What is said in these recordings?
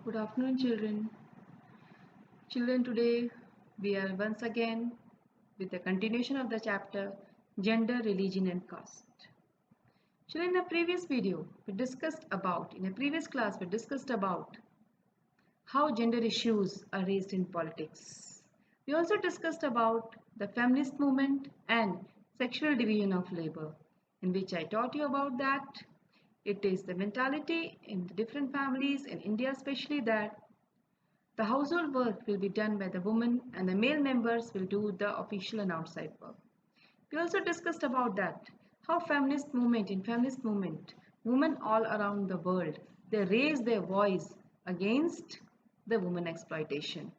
Good afternoon, children. Children, today we are once again with the continuation of the chapter Gender, Religion and Caste. Children, in a previous video, in a previous class, we discussed about how gender issues are raised in politics. We also discussed about the feminist movement and sexual division of labor, in which I taught you about that. It is the mentality in the different families in India, especially that the household work will be done by the woman and the male members will do the official and outside work. We also discussed about that, how feminist movement, women all around the world, they raise their voice against the woman exploitation.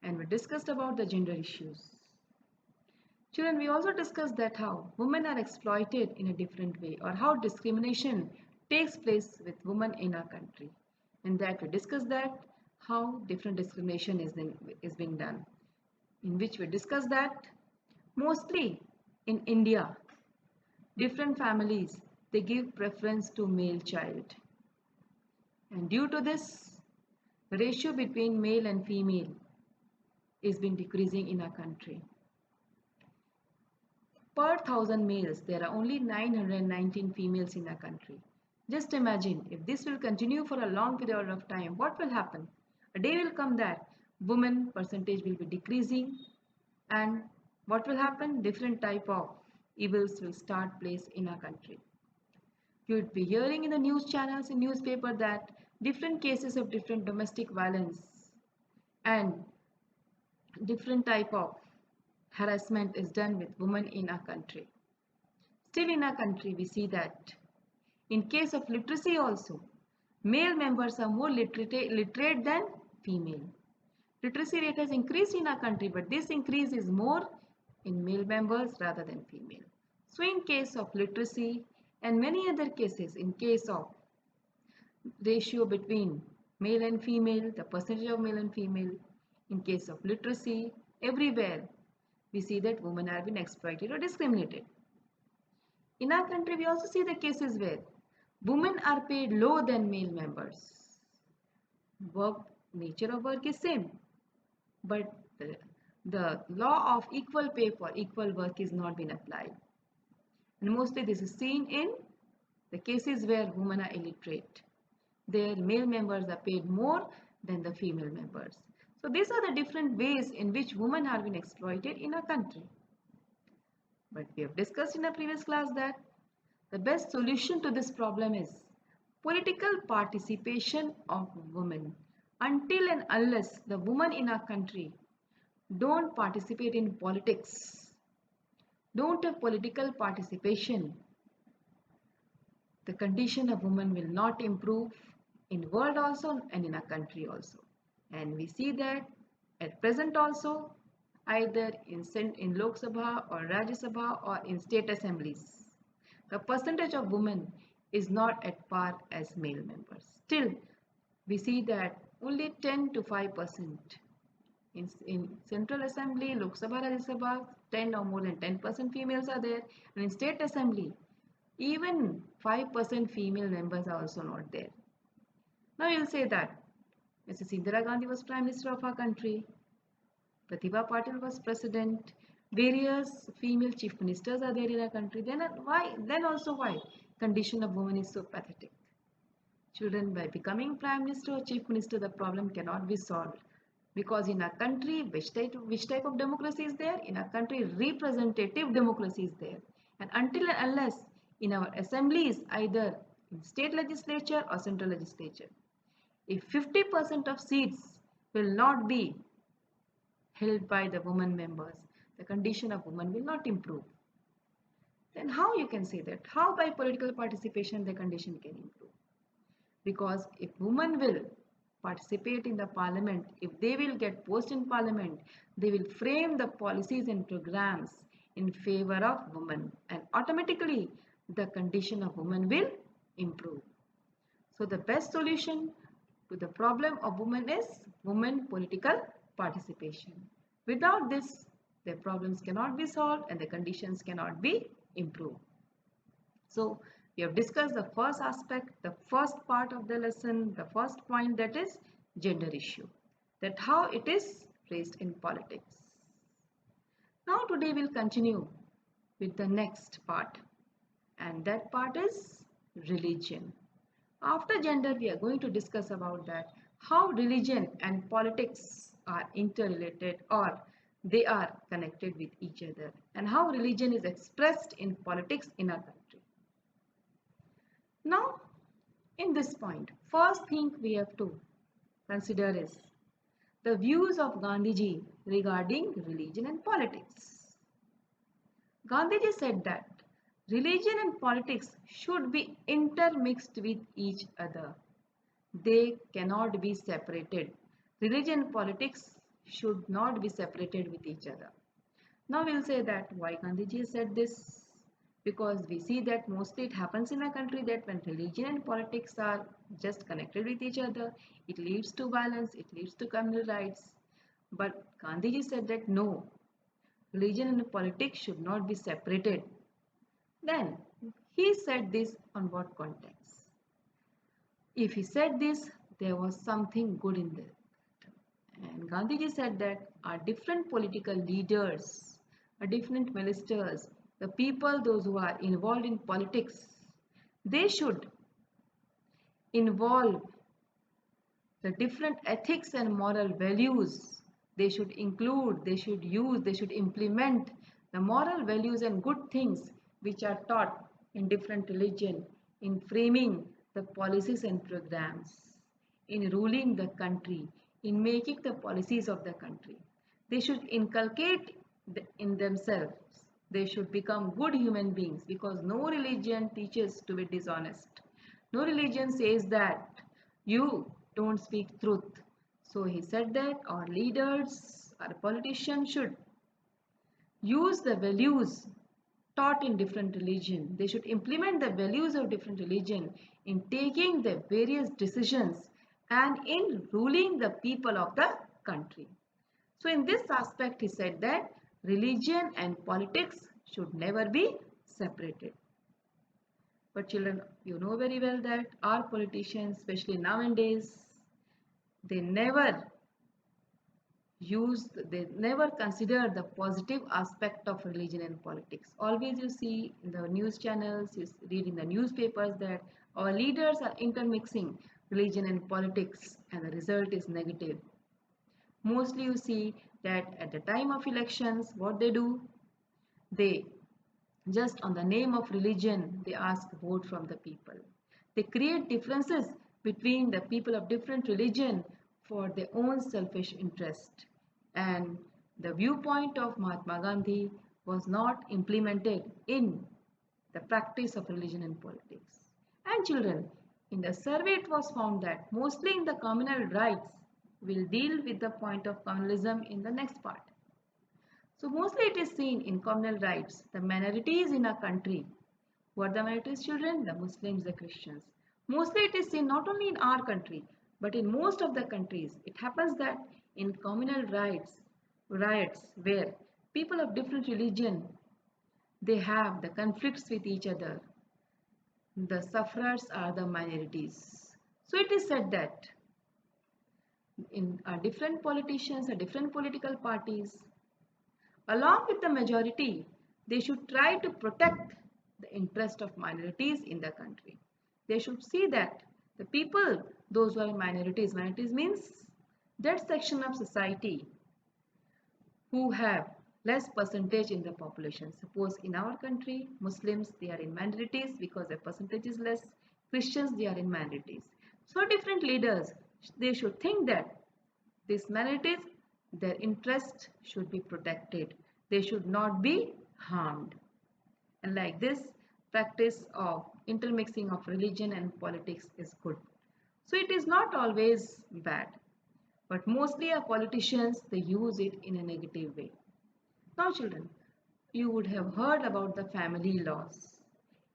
And we discussed about the gender issues. Children, we also discussed that how women are exploited in a different way or how discrimination takes place with women in our country. And that we discussed that how different discrimination is being done. In which we discussed that mostly in India, different families they give preference to male child. And due to this, the ratio between male and female is been decreasing in our country. Per thousand males, there are only 919 females in our country. Just imagine if this will continue for a long period of time, what will happen? A day will come that women percentage will be decreasing and what will happen? Different type of evils will start place in our country. You would be hearing in the news channels, in newspaper that different cases of different domestic violence and different type of harassment is done with women in our country. Still in our country, we see that in case of literacy also, male members are more literate than female. Literacy rate has increased in our country, but this increase is more in male members rather than female. So in case of literacy and many other cases, in case of ratio between male and female, the percentage of male and female, in case of literacy, everywhere we see that women are being exploited or discriminated. In our country, we also see the cases where women are paid lower than male members. Work nature of work is same, but the law of equal pay for equal work is not been applied. And mostly this is seen in the cases where women are illiterate. Their male members are paid more than the female members. So these are the different ways in which women are being exploited in our country. But we have discussed in a previous class that the best solution to this problem is political participation of women. Until and unless the women in our country don't participate in politics, don't have political participation, the condition of women will not improve in world also and in our country also. And we see that at present also either in Lok Sabha or Rajya Sabha or in state assemblies, the percentage of women is not at par as male members. Still, we see that only 10 to 5% in Central Assembly, Lok Sabha, Rajya Sabha, 10 or more than 10% females are there. And in State Assembly, even 5% female members are also not there. Now you'll say that Mrs. Indira Gandhi was Prime Minister of our country, Pratibha Patil was President, various female Chief Ministers are there in our country. Then also why condition of women is so pathetic? Children, by becoming Prime Minister or Chief Minister, the problem cannot be solved. Because in our country, which type of democracy is there? In our country, representative democracy is there. And until and unless in our assemblies, either in state legislature or central legislature, if 50% of seats will not be held by the women members, the condition of women will not improve. Then how you can say that? How by political participation the condition can improve? Because if women will participate in the parliament, if they will get post in parliament, they will frame the policies and programs in favor of women and automatically the condition of women will improve. So the best solution to the problem of women is women political participation. Without this, their problems cannot be solved and the conditions cannot be improved. So We have discussed the first aspect, the first part of the lesson, the first point, that is gender issue, that how it is raised in politics. Now today we'll continue with the next part, and that part is religion. After gender, we are going to discuss about that how religion and politics are interrelated or they are connected with each other, and how religion is expressed in politics in our country. Now, in this point, first thing we have to consider is the views of Gandhiji regarding religion and politics. Gandhiji said that religion and politics should be intermixed with each other. They cannot be separated. Religion and politics should not be separated with each other. Now we'll say that why Gandhiji said this, because we see that mostly it happens in a country that when religion and politics are just connected with each other, it leads to violence, it leads to communal rights. But Gandhiji said that no, religion and politics should not be separated. Then he said this on what context? If he said this, there was something good in it. And Gandhiji said that our different political leaders, our different ministers, the people, those who are involved in politics, they should involve the different ethics and moral values. They should include, they should use, they should implement the moral values and good things which are taught in different religion in framing the policies and programs, in ruling the country, in making the policies of the country. They should inculcate in themselves. They should become good human beings, because no religion teaches to be dishonest. No religion says that you don't speak truth. So he said that our leaders, our politicians should use the values taught in different religion. They should implement the values of different religion in taking the various decisions and in ruling the people of the country. So in this aspect he said that religion and politics should never be separated. But children, you know very well that our politicians, especially nowadays, they never consider the positive aspect of religion and politics. Always you see in the news channels, you read in the newspapers that our leaders are intermixing religion and politics, and the result is negative. Mostly you see that at the time of elections, what they do, they just on the name of religion, they ask vote from the people. They create differences between the people of different religion for their own selfish interest. And the viewpoint of Mahatma Gandhi was not implemented in the practice of religion and politics. And children, in the survey it was found that mostly in the communal rights, we'll deal with the point of communalism in the next part. So mostly it is seen in communal rights, the minorities in a country. Who are the minorities, children? The Muslims, the Christians. Mostly it is seen not only in our country, but in most of the countries. It happens that in communal riots where people of different religion, they have the conflicts with each other. The sufferers are the minorities. So it is said that in different politicians or different political parties, along with the majority, they should try to protect the interest of minorities in the country. They should see that the people, those who are minorities means that section of society who have less percentage in the population. Suppose in our country, Muslims, they are in minorities because their percentage is less. Christians, they are in minorities. So different leaders, they should think that these minorities, their interest should be protected. They should not be harmed. And like this, practice of intermixing of religion and politics is good. So it is not always bad, but mostly our politicians, they use it in a negative way. Now children, you would have heard about the family laws.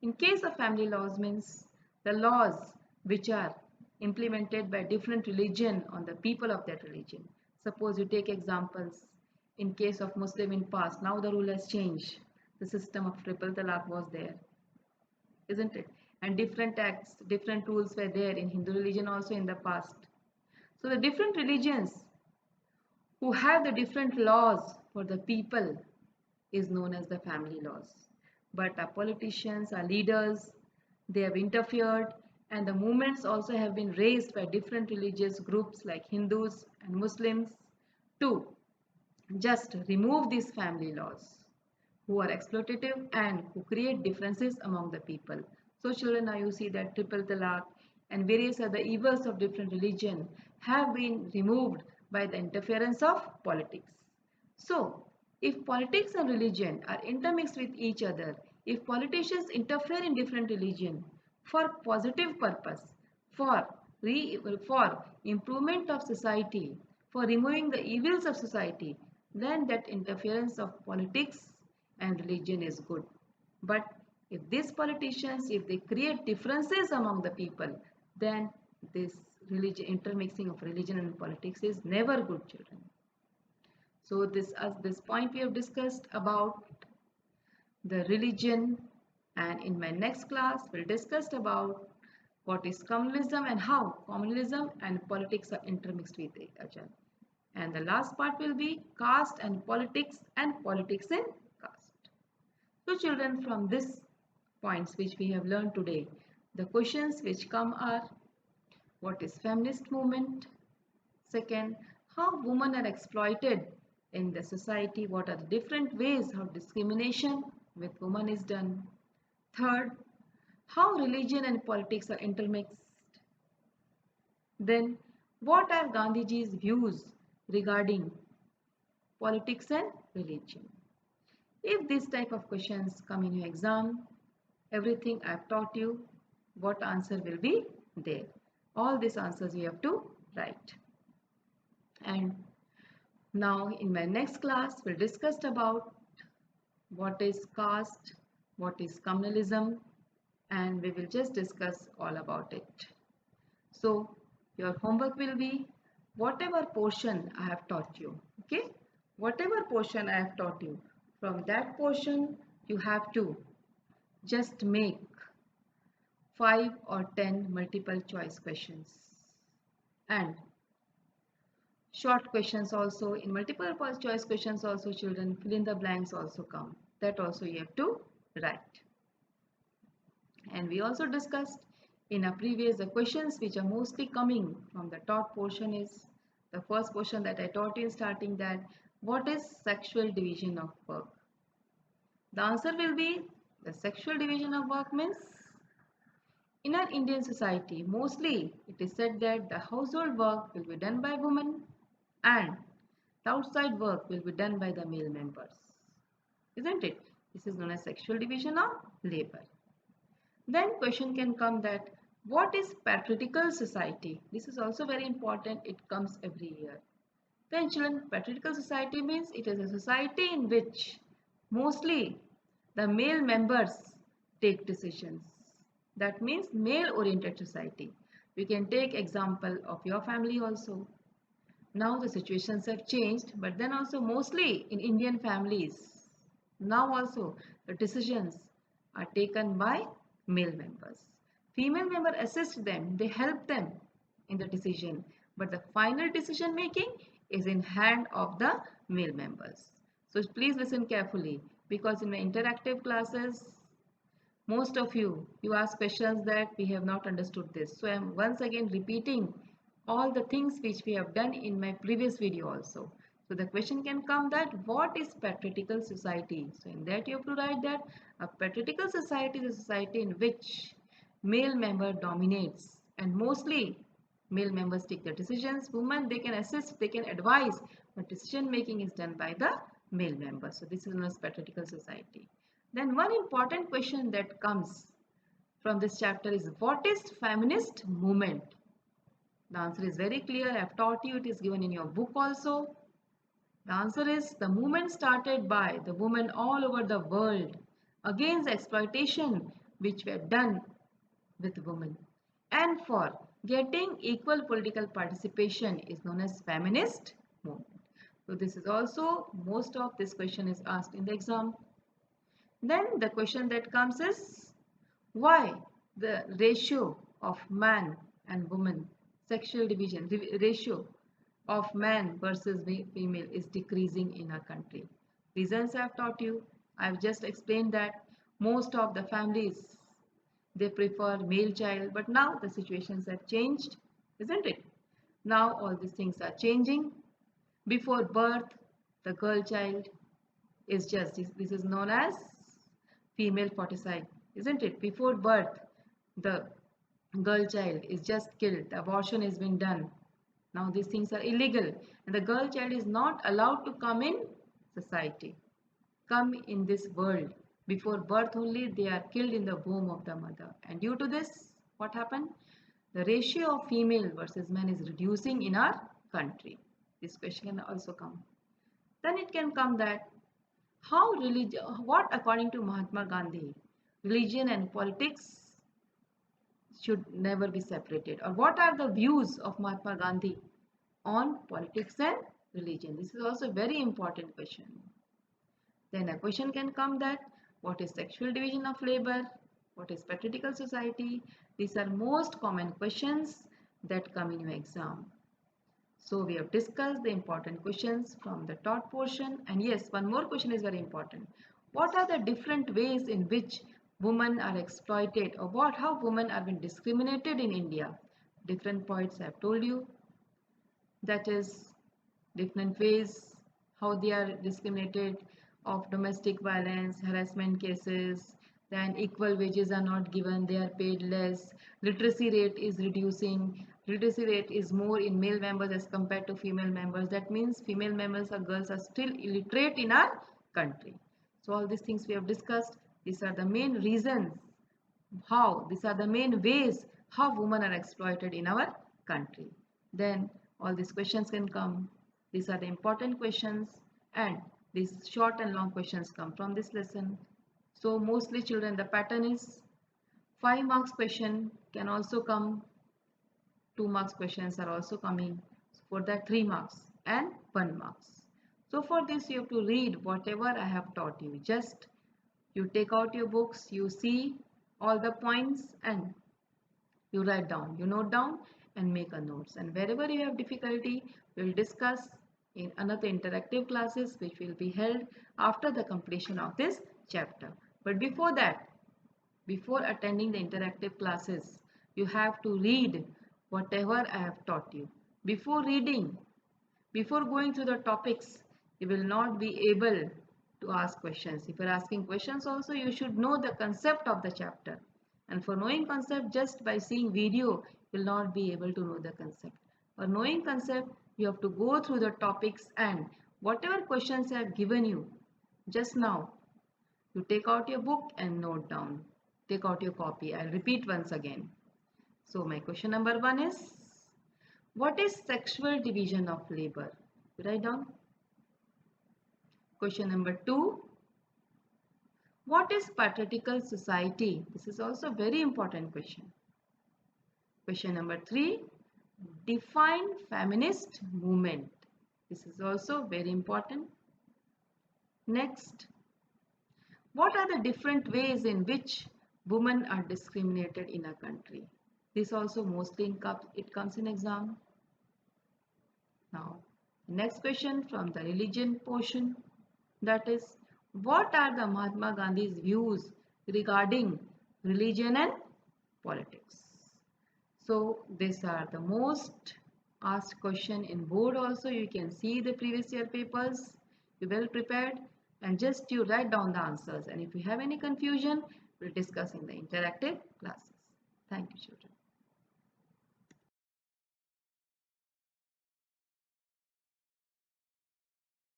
In case of family laws means the laws which are implemented by different religion on the people of that religion. Suppose you take examples in case of Muslim in past, now the rule has changed. The system of triple talaq was there, isn't it? and different acts, different rules were there in Hindu religion also in the past. So the different religions who have the different laws for the people is known as the family laws. But our politicians, our leaders, they have interfered, and the movements also have been raised by different religious groups like Hindus and Muslims to just remove these family laws who are exploitative and who create differences among the people. So children, now you see that triple talaq and various other evils of different religion have been removed by the interference of politics. So if politics and religion are intermixed with each other, if politicians interfere in different religion for positive purpose, for for improvement of society, for removing the evils of society, then that interference of politics and religion is good. But if these politicians, if they create differences among the people, then this religion, intermixing of religion and politics is never good, children. So this point we have discussed about the religion, and in my next class we'll discuss about what is communalism and how communalism and politics are intermixed with each other. And the last part will be caste and politics in caste. So children, from this points which we have learned today, the questions which come are: what is feminist movement? Second, how women are exploited in the society, what are the different ways how discrimination with women is done. Third, how religion and politics are intermixed. Then, what are Gandhiji's views regarding politics and religion? If this type of questions come in your exam, everything I've taught you, what answer will be there? All these answers you have to write. And now in my next class, we'll discuss about what is caste, what is communalism, and we will just discuss all about it. So your homework will be whatever portion I have taught you, okay? Whatever portion I have taught you, from that portion you have to just make 5 or 10 multiple choice questions. And short questions also, in multiple choice questions also, children, fill in the blanks also come. That also you have to write. And we also discussed in a previous the questions which are mostly coming from the taught portion is the first portion that I taught you in starting, that what is sexual division of work? The answer will be the sexual division of work means in an Indian society mostly it is said that the household work will be done by women and the outside work will be done by the male members, isn't it? This is known as sexual division of labor. Then question can come that what is patriarchal society? This is also very important. It comes every year. Then children, patriarchal society means it is a society in which mostly the male members take decisions. That means male oriented society. We can take example of your family also. Now the situations have changed, but then also mostly in Indian families, now also the decisions are taken by male members. Female members assist them, they help them in the decision, but the final decision making is in hand of the male members. So please listen carefully, because in my interactive classes, most of you ask questions that we have not understood this. So I am once again repeating all the things which we have done in my previous video also. So the question can come that what is patriarchal society? So in that you have to write that a patriarchal society is a society in which male member dominates and mostly male members take the decisions. Women, they can assist, they can advise, but decision making is done by the male members. So this is known as patriarchal society. Then one important question that comes from this chapter is what is feminist movement? The answer is very clear. I have taught you. It is given in your book also. The answer is the movement started by the women all over the world against exploitation which were done with women and for getting equal political participation is known as feminist movement. So this is also most of this question is asked in the exam. Then the question that comes is why the ratio of man and woman, sexual division, ratio of man versus female is decreasing in our country. Reasons I've taught you. I've just explained that most of the families they prefer male child, but now the situations have changed, isn't it? Now all these things are changing. Before birth, the girl child is just this is known as female foeticide, isn't it? Before birth, the girl child is just killed, the abortion has been done. Now these things are illegal, and the girl child is not allowed to come in society, come in this world. Before birth only they are killed in the womb of the mother. And due to this, what happened? The ratio of female versus men is reducing in our country. This question can also come. Then it can come that how religion, what according to Mahatma Gandhi, religion and politics should never be separated, or what are the views of Mahatma Gandhi on politics and religion? This is also a very important question. Then a question can come that what is sexual division of labor? What is patriarchal society? These are most common questions that come in your exam. So we have discussed the important questions from the taught portion, and yes, one more question is very important. What are the different ways in which women are exploited, or how women are being discriminated in India? Different points I have told you, that is different ways how they are discriminated, of domestic violence, harassment cases, then equal wages are not given, they are paid less, literacy rate is reducing, literacy rate is more in male members as compared to female members. That means female members or girls are still illiterate in our country. So all these things we have discussed. These are the main reasons how, these are the main ways how women are exploited in our country. Then all these questions can come. These are the important questions, and these short and long questions come from this lesson. So mostly children, the pattern is 5 marks question can also come, 2 marks questions are also coming. For that 3 marks and 1 marks. So for this you have to read whatever I have taught you. Just you take out your books, you see all the points, and you write down, you note down and make a notes. And wherever you have difficulty, we will discuss in another interactive classes which will be held after the completion of this chapter. But before that, before attending the interactive classes, you have to read whatever I have taught you. Before reading, before going through the topics, you will not be able to ask questions. If you are asking questions also, you should know the concept of the chapter. And for knowing concept, just by seeing video, you will not be able to know the concept. For knowing concept, you have to go through the topics, and whatever questions I have given you just now, you take out your book and note down. Take out your copy. I'll repeat once again. So my question number 1 is, what is sexual division of labor? Write down. Question number 2, what is patriarchal society? This is also a very important question. Question number 3, define feminist movement. This is also very important. Next, what are the different ways in which women are discriminated in our country? This also mostly it comes in exam. Now, next question from the religion portion, that is, what are the Mahatma Gandhi's views regarding religion and politics? So these are the most asked question in board also. You can see the previous year papers. You well prepared, and just you write down the answers, and if you have any confusion, we'll discuss in the interactive classes. Thank you, children.